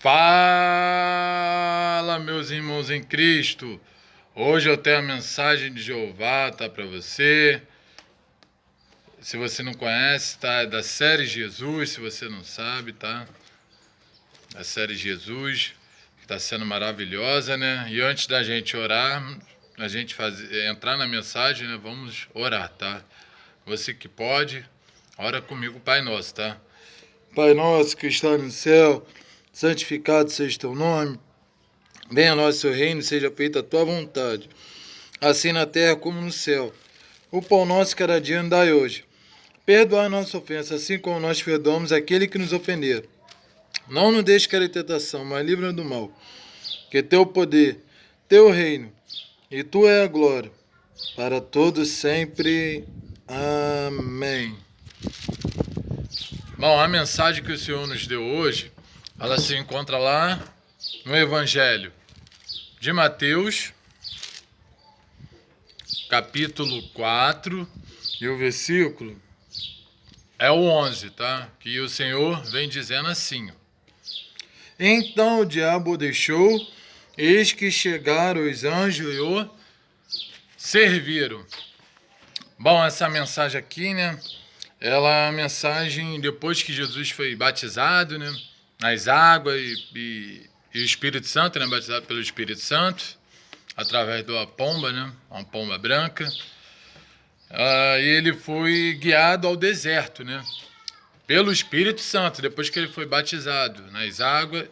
Fala, meus irmãos em Cristo. Hoje eu tenho a mensagem de Jeová, tá, para você. Se você não conhece, tá, é da série Jesus, se você não sabe, tá? Da série Jesus, que está sendo maravilhosa, né? E antes da gente orar, a gente entrar na mensagem, né? Vamos orar, tá? Você que pode, ora comigo, Pai Nosso, tá? Pai nosso que está no céu, santificado seja teu nome. Venha a nós seu reino, seja feita a tua vontade, assim na terra como no céu. O pão nosso cada dia nos dai hoje. Perdoai a nossa ofensa, assim como nós perdoamos aquele que nos ofender. Não nos deixe cair em tentação, mas livra-nos do mal. Que teu poder, teu reino e tua é a glória, para todos sempre. Amém. Bom, a mensagem que o Senhor nos deu hoje, ela se encontra lá no Evangelho de Mateus, capítulo 4, e o versículo é o 11, tá? Que o Senhor vem dizendo assim: Então o diabo o deixou, eis que chegaram os anjos e o serviram. Bom, essa mensagem aqui, né? Ela é a mensagem depois que Jesus foi batizado, né? Nas águas e o Espírito Santo, né? Batizado pelo Espírito Santo, através da pomba, né? Uma pomba branca. E ele foi guiado ao deserto, né? Pelo Espírito Santo, depois que ele foi batizado nas águas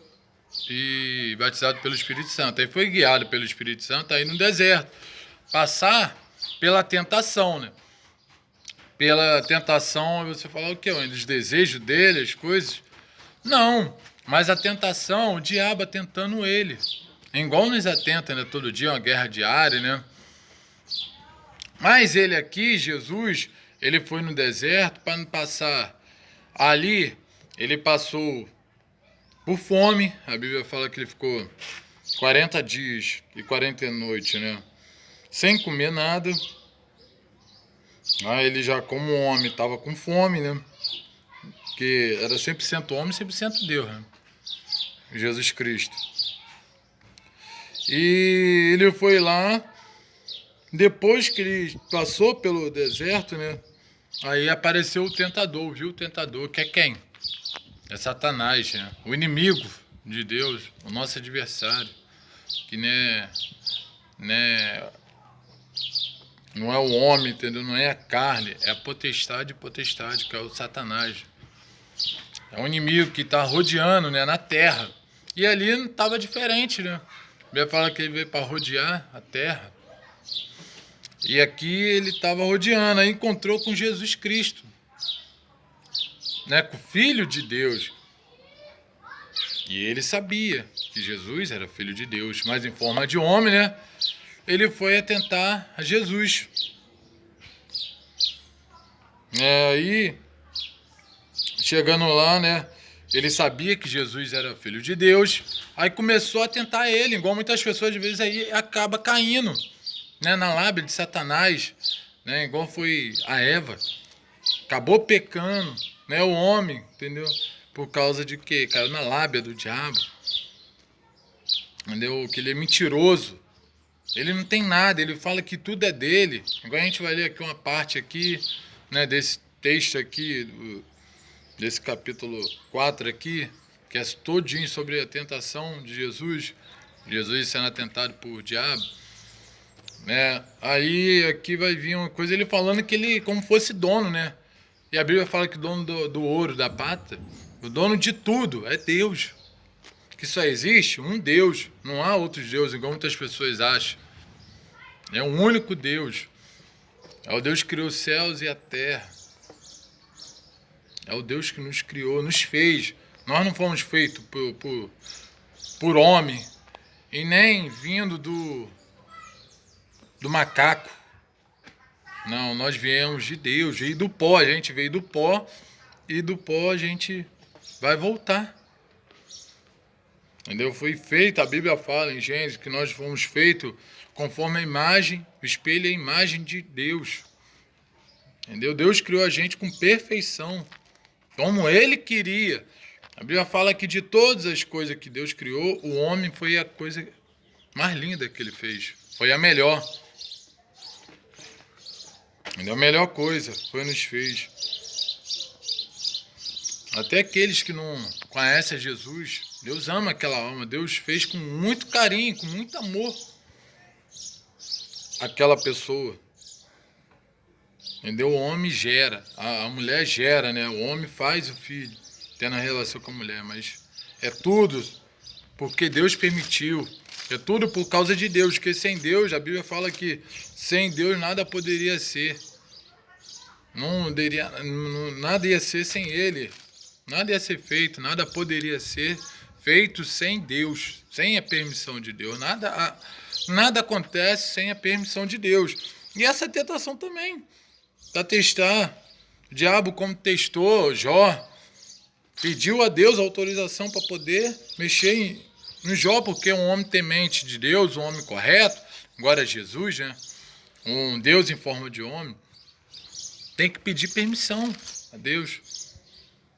e batizado pelo Espírito Santo. Aí foi guiado pelo Espírito Santo aí no deserto, passar pela tentação, né? Pela tentação, você fala o quê? Os desejos dele, as coisas? Não, mas a tentação, o diabo tentando ele. Igual nos atenta, né? Todo dia, uma guerra diária, né? Mas ele aqui, Jesus, ele foi no deserto para não passar ali. Ele passou por fome. A Bíblia fala que ele ficou 40 dias e 40 noites, né? Sem comer nada. Ele já como homem estava com fome, né? Que era 100% homem, 100% Deus, né? Jesus Cristo. E ele foi lá, depois que ele passou pelo deserto, né? Aí apareceu o tentador, viu? O tentador, que é quem? É Satanás, né? O inimigo de Deus, o nosso adversário, que não é o homem, entendeu? Não é a carne, é a potestade, que é o Satanás. É um inimigo que está rodeando, né, na terra. E ali não estava diferente, né? A Bíblia fala que ele veio para rodear a terra. E aqui ele estava rodeando, aí encontrou com Jesus Cristo, né, com o Filho de Deus. E ele sabia que Jesus era Filho de Deus, mas em forma de homem, né? Ele foi atentar a Jesus. Aí, chegando lá, né? Ele sabia que Jesus era Filho de Deus. Aí começou a tentar ele, igual muitas pessoas às vezes aí acaba caindo, né, na lábia de Satanás, né? Igual foi a Eva. Acabou pecando, né? O homem, entendeu? Por causa de quê? Caiu na lábia do diabo. Entendeu? Que ele é mentiroso. Ele não tem nada, ele fala que tudo é dele. Agora a gente vai ler aqui uma parte aqui, né, desse texto aqui, desse capítulo 4 aqui, que é todinho sobre a tentação de Jesus, Jesus sendo tentado por diabo, né? Aí aqui vai vir uma coisa, ele falando que ele como fosse dono, né? E a Bíblia fala que o dono do ouro, da prata, o dono de tudo é Deus. Que só existe um Deus, não há outros deuses, igual muitas pessoas acham. É um único Deus. É o Deus que criou os céus e a terra. É o Deus que nos criou, nos fez. Nós não fomos feitos por homem e nem vindo do macaco. Não, nós viemos de Deus e do pó. A gente veio do pó e do pó a gente vai voltar. Entendeu? Foi feito, a Bíblia fala em Gênesis que nós fomos feitos conforme a imagem, o espelho é a imagem de Deus. Entendeu? Deus criou a gente com perfeição, como Ele queria A Bíblia fala que de todas as coisas que Deus criou, o homem foi a coisa mais linda que ele fez. Foi a melhor. Ele é a melhor coisa, foi nos fez. Até aqueles que não conhecem a Jesus, Deus ama aquela alma, Deus fez com muito carinho, com muito amor aquela pessoa. Entendeu? O homem gera, a mulher gera, né? O homem faz o filho, tendo a relação com a mulher, mas é tudo porque Deus permitiu. É tudo por causa de Deus, porque sem Deus, a Bíblia fala que sem Deus nada poderia ser. Nada ia ser sem Ele. Nada ia ser feito, nada poderia ser feito sem Deus, sem a permissão de Deus. Nada acontece sem a permissão de Deus. E essa tentação também, para testar. O diabo, como testou Jó, pediu a Deus autorização para poder mexer no Jó, porque é um homem temente de Deus, um homem correto, agora Jesus, né? Um Deus em forma de homem, tem que pedir permissão a Deus.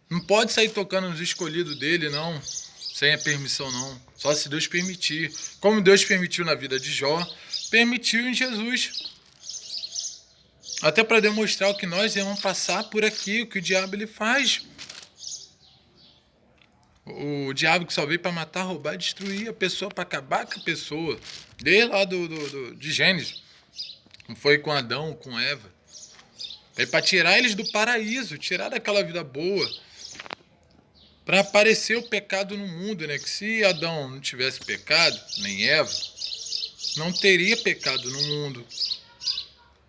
Não pode sair tocando nos escolhidos dele, não, sem a permissão, não. Só se Deus permitir. Como Deus permitiu na vida de Jó, permitiu em Jesus. Até para demonstrar o que nós vamos passar por aqui, o que o diabo ele faz. O diabo que só veio para matar, roubar e destruir a pessoa, para acabar com a pessoa. Desde lá de Gênesis. Não foi com Adão, com Eva. Veio para tirar eles do paraíso, tirar daquela vida boa. Para aparecer o pecado no mundo, né? Que se Adão não tivesse pecado, nem Eva, não teria pecado no mundo.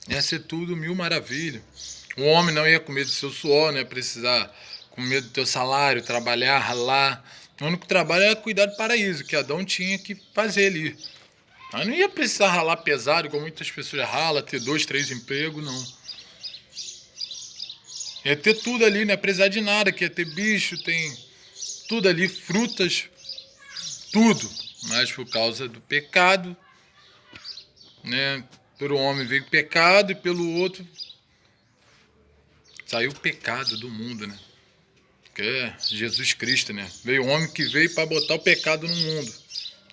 Ia ser tudo mil maravilhas. O homem não ia comer do seu suor, não ia precisar comer do teu salário, trabalhar, ralar. O único trabalho era cuidar do paraíso, que Adão tinha que fazer ali. Mas não ia precisar ralar pesado, como muitas pessoas ralam, ter 2, 3 empregos, não. Ia ter tudo ali, não ia precisar de nada, que ia ter bicho, tem tudo ali, frutas, tudo. Mas por causa do pecado, né? Pelo homem veio o pecado e pelo outro saiu o pecado do mundo, né? Que é Jesus Cristo, né? Veio o homem que veio para botar o pecado no mundo.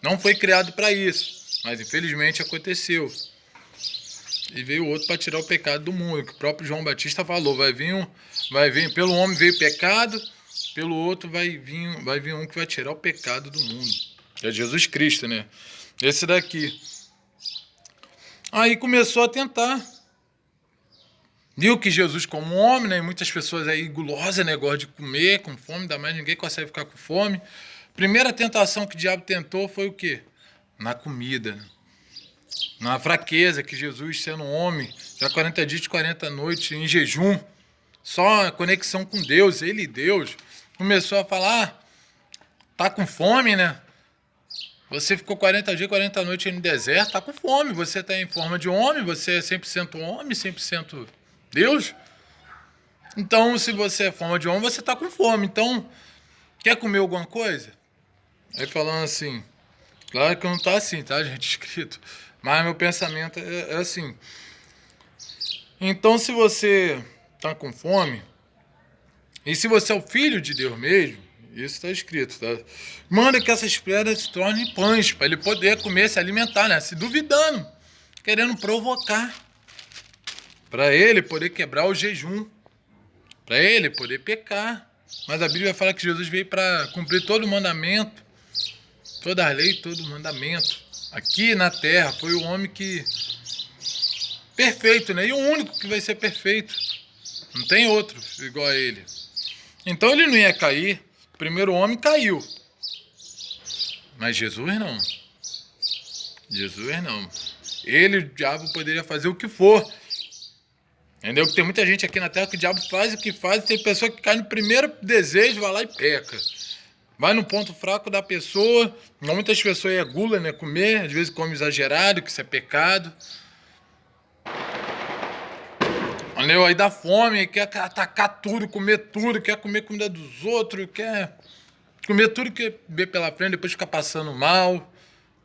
Não foi criado para isso, mas infelizmente aconteceu. E veio outro para tirar o pecado do mundo, que o próprio João Batista falou, vai vir, pelo homem veio o pecado, pelo outro vai vir um que vai tirar o pecado do mundo. É Jesus Cristo, né? Esse daqui. Aí começou a tentar. Viu que Jesus, como homem, né? Muitas pessoas aí gulosas, né? Gostam de comer, com fome, ainda mais ninguém consegue ficar com fome. Primeira tentação que o diabo tentou foi o quê? Na comida, né? Na fraqueza, que Jesus, sendo um homem, já 40 dias e 40 noites em jejum, só conexão com Deus, ele e Deus, começou a falar, tá com fome, né? Você ficou 40 dias, 40 noites no deserto, tá com fome, você tá em forma de homem, você é 100% homem, 100% Deus. Então, se você é forma de homem, você tá com fome. Então, quer comer alguma coisa? Aí falando assim, claro que não tá assim, tá, gente, escrito. Mas meu pensamento é assim. Então, se você tá com fome, e se você é o filho de Deus mesmo, isso está escrito, tá? Manda que essas pedras se tornem pães, para ele poder comer, se alimentar, né? Se duvidando, querendo provocar. Para ele poder quebrar o jejum. Para ele poder pecar. Mas a Bíblia fala que Jesus veio para cumprir todo o mandamento, toda a lei, todo o mandamento. Aqui na terra foi o homem que... perfeito, né? E o único que vai ser perfeito. Não tem outro igual a ele. Então ele não ia cair. O primeiro homem caiu. Mas Jesus não. Jesus não. Ele, o diabo, poderia fazer o que for. Entendeu? Porque tem muita gente aqui na terra que o diabo faz o que faz. E tem pessoa que cai no primeiro desejo, vai lá e peca. Vai no ponto fraco da pessoa. Muitas pessoas é gula, né? Comer. Às vezes come exagerado, que isso é pecado. Entendeu? Aí dá fome, quer atacar tudo, quer comer comida dos outros, quer comer tudo que vê pela frente, depois fica passando mal.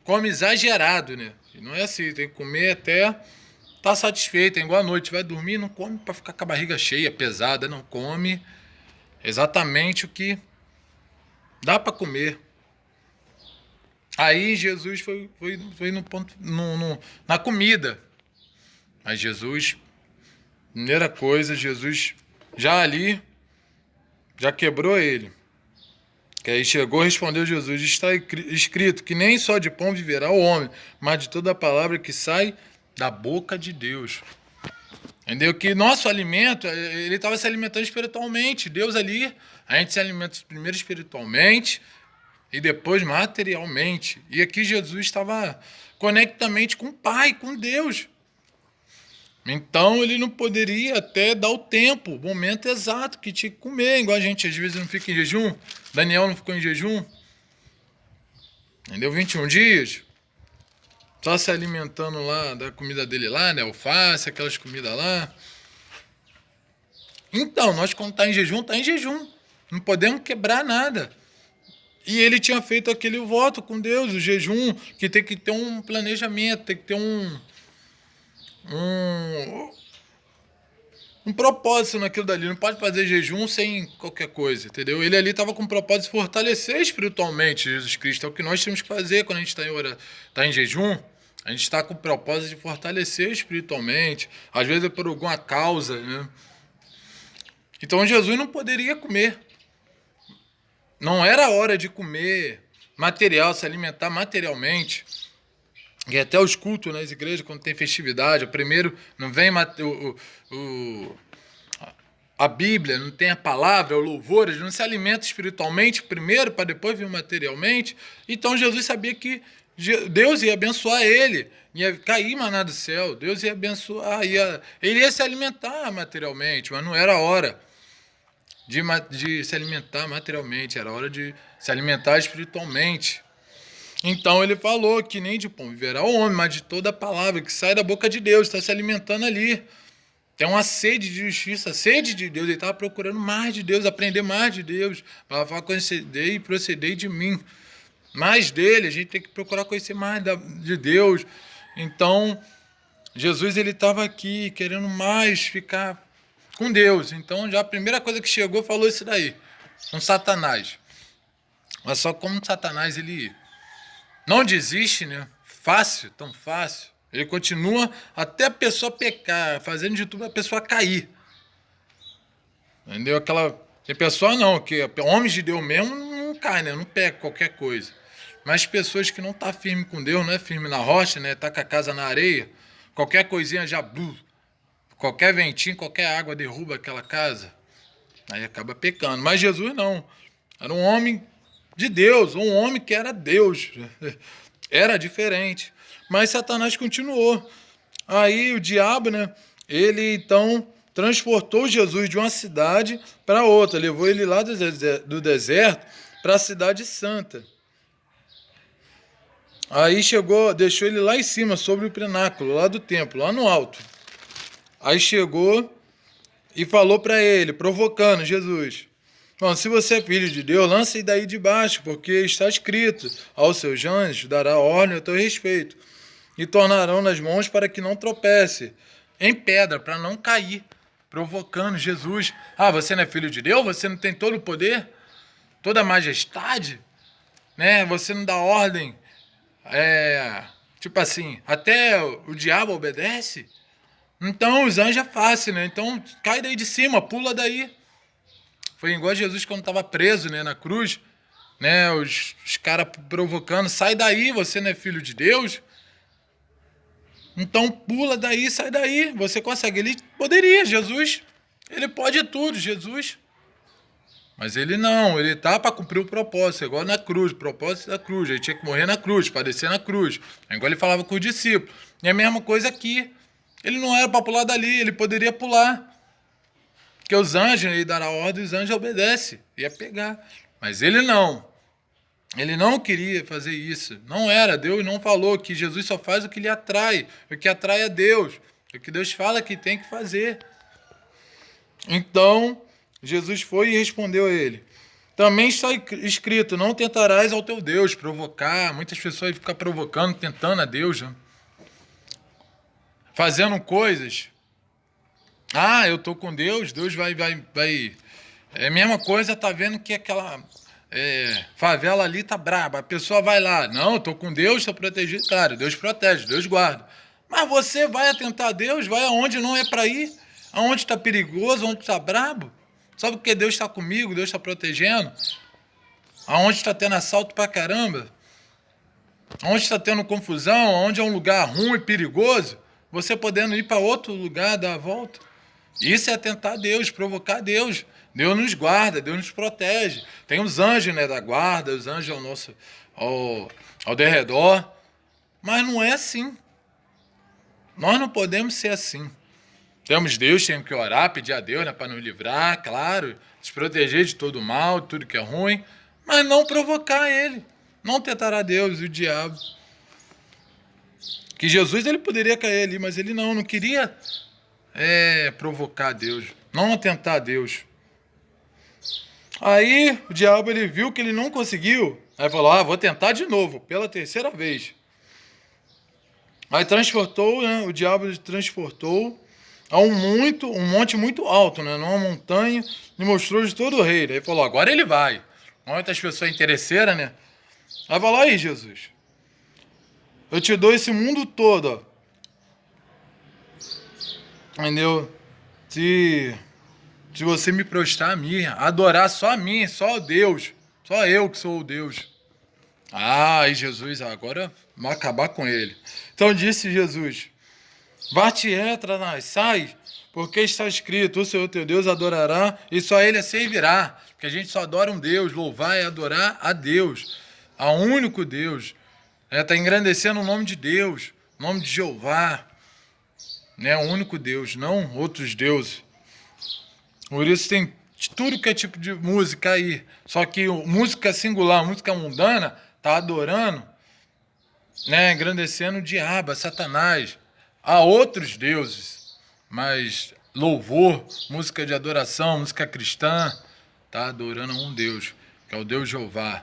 Come exagerado, né? E não é assim, tem que comer até tá satisfeito. É igual à noite, vai dormir, não come para ficar com a barriga cheia, pesada, não come exatamente o que Dá para comer. Aí Jesus foi no ponto, na comida. Mas Jesus, primeira coisa, Jesus já ali, já quebrou ele. Que aí chegou e respondeu Jesus: está escrito que nem só de pão viverá o homem, mas de toda a palavra que sai da boca de Deus. Entendeu? Que nosso alimento, ele estava se alimentando espiritualmente. Deus ali, a gente se alimenta primeiro espiritualmente e depois materialmente. E aqui Jesus estava conectamente com o Pai, com Deus. Então ele não poderia até dar o tempo, o momento exato que tinha que comer. Igual a gente às vezes não fica em jejum. Daniel não ficou em jejum. Entendeu? 21 dias. Só se alimentando lá da comida dele lá, né? Alface, aquelas comidas lá. Então, nós quando está em jejum, está em jejum. Não podemos quebrar nada. E ele tinha feito aquele voto com Deus, o jejum, que tem que ter um planejamento, tem que ter um propósito naquilo dali. Não pode fazer jejum sem qualquer coisa, entendeu? Ele ali estava com o propósito de fortalecer espiritualmente Jesus Cristo. É o que nós temos que fazer quando a gente está em jejum. A gente está com o propósito de fortalecer espiritualmente. Às vezes é por alguma causa, né? Então Jesus não poderia comer. Não era hora de comer material, se alimentar materialmente. E até os cultos nas igrejas, quando tem festividade, primeiro não vem a Bíblia, não tem a palavra, o louvor, eles não se alimentam espiritualmente primeiro, para depois vir materialmente. Então Jesus sabia que Deus ia abençoar ele, ia cair maná do céu, Deus ia abençoar, ele ia se alimentar materialmente, mas não era hora de se alimentar materialmente, era hora de se alimentar espiritualmente. Então ele falou que nem de pão viverá o homem, mas de toda a palavra que sai da boca de Deus, está se alimentando ali. Tem uma sede de justiça, sede de Deus, ele estava procurando mais de Deus, aprender mais de Deus, para falar, conhecer e proceder de mim. Mais dele, a gente tem que procurar conhecer mais de Deus. Então, Jesus ele estava aqui querendo mais ficar com Deus. Então, já a primeira coisa que chegou falou isso daí, com Satanás. Mas só como Satanás ele não desiste, né? Fácil, tão fácil. Ele continua até a pessoa pecar, fazendo de tudo a pessoa cair. Entendeu? Tem pessoa não, que homens de Deus mesmo não cai, né? Não pega qualquer coisa. Mas pessoas que não tá firme com Deus, não é firme na rocha, né? Tá com a casa na areia, qualquer coisinha já qualquer ventinho, qualquer água derruba aquela casa. Aí acaba pecando. Mas Jesus não. Era um homem de Deus, um homem que era Deus. Era diferente. Mas Satanás continuou. Aí o diabo, né? Ele então transportou Jesus de uma cidade para outra. Levou ele lá do deserto para a cidade santa. Aí deixou ele lá em cima, sobre o pináculo, lá do templo, lá no alto. Aí chegou e falou para ele, provocando Jesus: bom, se você é filho de Deus, lance daí de baixo, porque está escrito: aos seus anjos dará ordem a teu respeito, e tornarão nas mãos para que não tropece em pedra, para não cair. Provocando Jesus. Ah, você não é filho de Deus? Você não tem todo o poder? Toda a majestade? Né? Você não dá ordem? Tipo assim, até o diabo obedece? Então os anjos é fácil, né? Então cai daí de cima, pula daí. Foi igual Jesus quando estava preso, né, na cruz, né? Os caras provocando: sai daí, você não é filho de Deus? Então pula daí, sai daí, você consegue. Ele poderia, Jesus, ele pode tudo, Jesus. Mas ele não, ele tá para cumprir o propósito, igual na cruz, o propósito da cruz. Ele tinha que morrer na cruz, padecer na cruz. É igual ele falava com os discípulos. E a mesma coisa aqui. Ele não era para pular dali, ele poderia pular. Porque os anjos, ele dará ordem, os anjos obedecem, ia pegar. Mas ele não. Ele não queria fazer isso. Não era, Deus não falou que Jesus só faz o que lhe atrai. O que atrai é Deus. O que Deus fala que tem que fazer. Então, Jesus foi e respondeu a ele: também está escrito: não tentarás ao teu Deus. Provocar. Muitas pessoas ficam provocando, tentando a Deus, né? Fazendo coisas. Ah, eu estou com Deus, Deus vai. É a mesma coisa, tá vendo que aquela favela ali tá braba, a pessoa vai lá, não, eu tô com Deus, tô protegido, cara, Deus protege, Deus guarda. Mas você vai atentar a Deus, vai aonde não é para ir, aonde está perigoso, onde está brabo, só porque Deus está comigo, Deus está protegendo, aonde está tendo assalto pra caramba, aonde está tendo confusão, aonde é um lugar ruim e perigoso, você podendo ir para outro lugar, dar a volta. Isso é atentar a Deus, provocar Deus. Deus nos guarda, Deus nos protege. Tem os anjos, né, da guarda, os anjos ao derredor. Mas não é assim. Nós não podemos ser assim. Temos Deus, temos que orar, pedir a Deus, né, para nos livrar, claro, nos proteger de todo mal, de tudo que é ruim, mas não provocar Ele. Não tentar a Deus e o diabo. Que Jesus ele poderia cair ali, mas ele não queria provocar Deus, não atentar a Deus. Aí o diabo ele viu que ele não conseguiu, aí falou, vou tentar de novo, pela terceira vez. Aí transportou, né, o diabo transportou a um monte muito alto, né, numa montanha, e mostrou de todo o reino. Aí falou, agora ele vai. Muitas pessoas interesseiras, né? Aí falou, aí Jesus, eu te dou esse mundo todo, ó. Entendeu? Se você me prostrar a mim, adorar só a mim, só Deus, só eu que sou o Deus. E Jesus, agora vai acabar com ele. Então disse Jesus, vai-te, Satanás, sai, porque está escrito, o Senhor teu Deus adorará e só ele a servirá. Porque a gente só adora um Deus, louvar é adorar a Deus, a único Deus. Está engrandecendo o nome de Deus, o nome de Jeová. Né, o único Deus, não outros deuses. Por isso tem tudo que é tipo de música aí. Só que música singular, música mundana, tá adorando, né, engrandecendo o diabo, a Satanás, a outros deuses. Mas louvor, música de adoração, música cristã, tá adorando a um Deus, que é o Deus Jeová.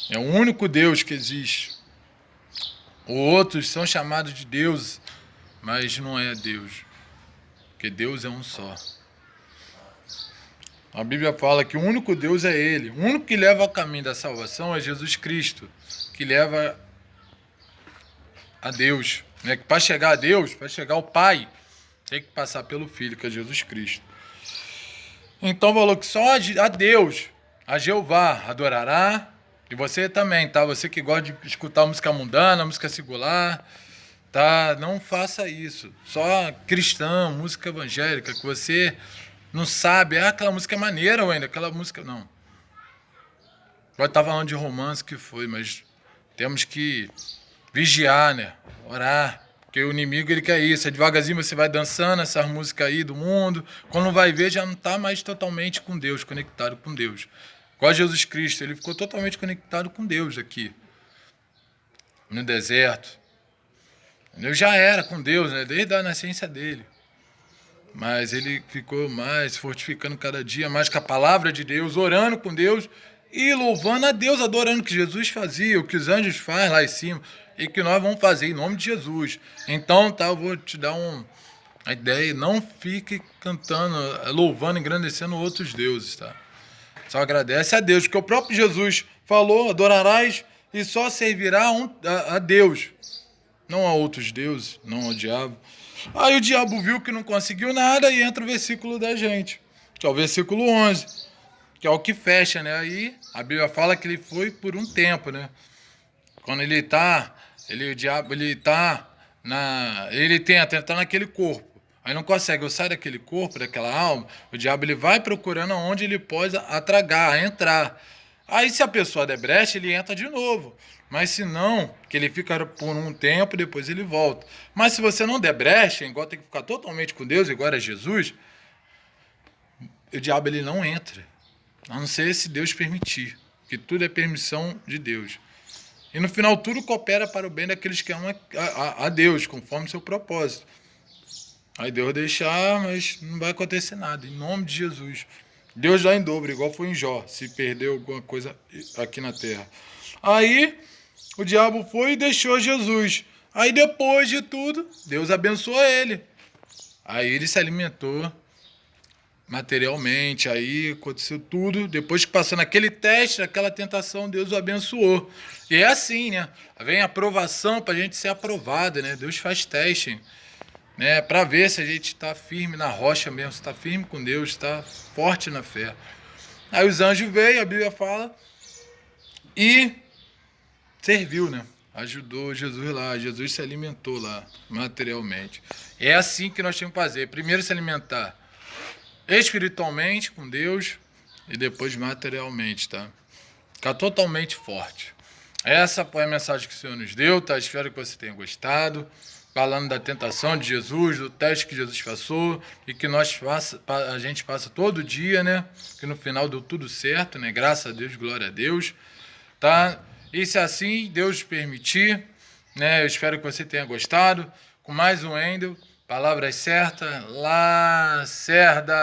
É o único Deus que existe. Os outros são chamados de deuses, mas não é Deus, porque Deus é um só. A Bíblia fala que o único Deus é Ele. O único que leva ao caminho da salvação é Jesus Cristo, que leva a Deus. Né? Que para chegar a Deus, para chegar ao Pai, tem que passar pelo Filho, que é Jesus Cristo. Então falou que só a Deus, a Jeová, adorará. E você também, tá? Você que gosta de escutar música mundana, música secular, tá? Não faça isso. Só cristã, música evangélica, que você não sabe. Aquela música é maneira ainda, aquela música... Não. Pode estar falando de romance que foi, mas temos que vigiar, né? Orar. Porque o inimigo, ele quer isso. Devagarzinho você vai dançando essas músicas aí do mundo. Quando vai ver, já não está mais totalmente com Deus, conectado com Deus. Igual Jesus Cristo, ele ficou totalmente conectado com Deus aqui. No deserto. Ele já era com Deus, né? Desde a nascença dele. Mas ele ficou mais fortificando cada dia mais com a palavra de Deus, orando com Deus e louvando a Deus, adorando o que Jesus fazia, o que os anjos fazem lá em cima e que nós vamos fazer em nome de Jesus. Então, tá, eu vou te dar uma ideia, não fique cantando, louvando, engrandecendo outros deuses, tá? Só agradece a Deus, porque o próprio Jesus falou, adorarás e só servirá a Deus, não a outros deuses, não ao diabo. Aí o diabo viu que não conseguiu nada e entra o versículo da gente, que é o versículo 11, que é o que fecha, né? Aí a Bíblia fala que ele foi por um tempo, né? Quando o diabo, ele tenta entrar naquele corpo, aí não consegue, eu saio daquele corpo, daquela alma, o diabo ele vai procurando onde ele pode atragar, entrar. Aí se a pessoa der brecha, ele entra de novo. Mas se não, que ele fica por um tempo, depois ele volta. Mas se você não der brecha, igual tem que ficar totalmente com Deus, igual a Jesus, o diabo ele não entra. A não ser se Deus permitir. Que tudo é permissão de Deus. E no final tudo coopera para o bem daqueles que amam a Deus, conforme o seu propósito. Aí Deus deixar, mas não vai acontecer nada. Em nome de Jesus. Deus dá em dobro, igual foi em Jó, se perdeu alguma coisa aqui na terra. Aí o diabo foi e deixou Jesus. Aí depois de tudo, Deus abençoou ele. Aí ele se alimentou materialmente, aí aconteceu tudo. Depois que passou naquele teste, aquela tentação, Deus o abençoou. E é assim, né? Vem a aprovação para a gente ser aprovado, né? Deus faz teste, né? Para ver se a gente está firme na rocha mesmo, se está firme com Deus, está forte na fé. Aí os anjos veio, a Bíblia fala, e serviu, né? Ajudou Jesus lá, Jesus se alimentou lá, materialmente. É assim que nós temos que fazer. Primeiro se alimentar espiritualmente com Deus e depois materialmente, tá? Ficar totalmente forte. Essa foi a mensagem que o Senhor nos deu, tá? Espero que você tenha gostado. Falando da tentação de Jesus, do teste que Jesus passou e que a gente passa todo dia, né? Que no final deu tudo certo, né? Graças a Deus, glória a Deus, tá? E se assim Deus permitir, né? Eu espero que você tenha gostado. Com mais um Wendel, palavras certas, Lacerda.